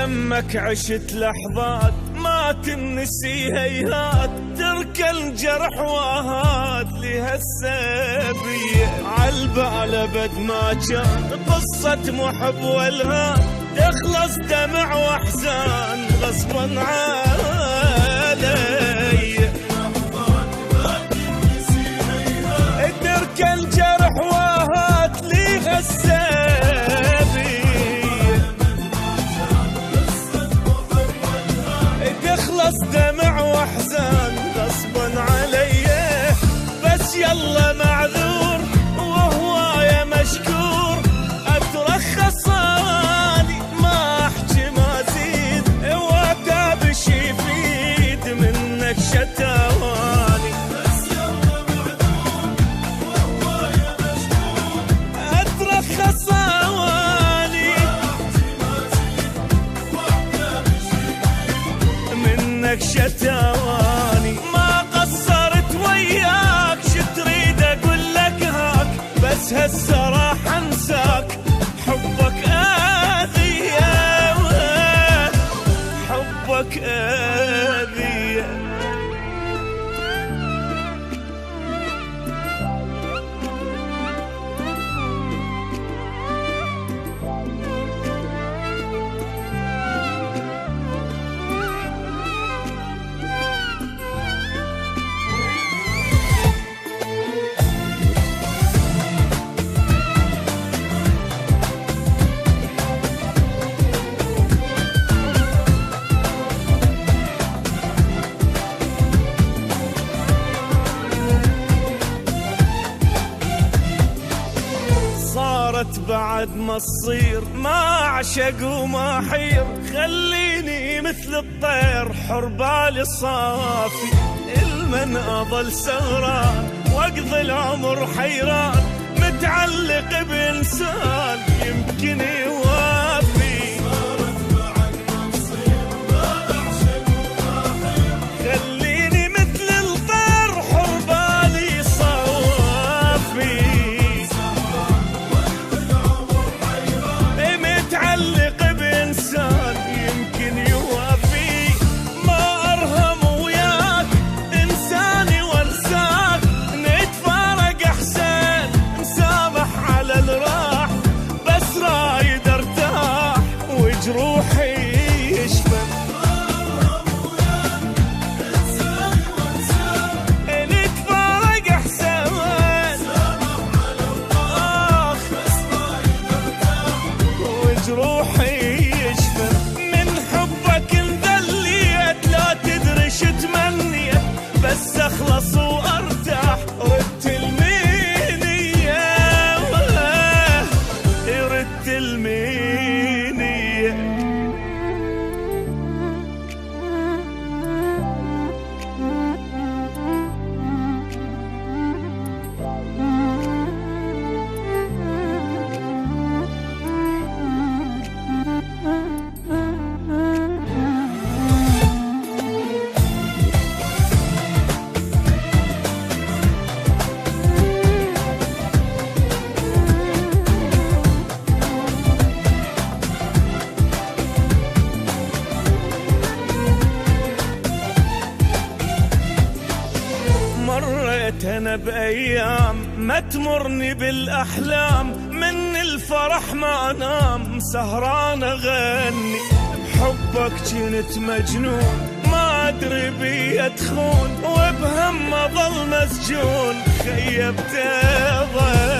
يمك عشت لحظات ما تنسي هيهات، تركى الجرح وهات لهالسبية عالبال ابد ما كان قصة محب والهام، تخلص دمع واحزان غصبا علي. تركى الجرح وهات لهالسبية تخلص دمع واحزان غصبا علي. بس يلا معذور وهوايا مشكور، اترخص اني ما احكي ما زيد، واتابش يفيد منك شتواني. بس يلا معذور وهوايا مشكور، اترخص اني ما احكي ما زيد، واتابش يفيد منك شتواني. ما قصرت وياك شتريد اقول لك هاك، بس هسه راح انساك حبك اذية، حبك اذية. صارت بعد ما تصير ما اعشق وما حير، خليني مثل الطير حر بالي صافي، المن اظل سهران واقضي العمر حيران، متعلق بانسان يمكن يوافي. صارت بعد ما تصير ما اعشق وما حير، خليني مثل الطير حر بالي صافي، متعلق بإنسان يمكن يوافي. ما أرهم وياك إنساني وانساك، نتفارق أحسن نسامح على الراح، بس رايد ارتاح وجروحي يشفى. ما أرهم وياك إنساني وانساك، نتفارق أحسن نسامح على الراح، بس رايد ارتاح وجروحي يشفى. من حبك انذليت لا تدري شو تمنيت، بس اخلص وارتاح ردت المنية، ردت المنية. مريت انا بايام ما تمرني بالاحلام، من الفرح ما انام سهران اغني، بحبك كنت مجنون ما ادري بي ادخون، وبهم اظل مسجون خيبت ظني.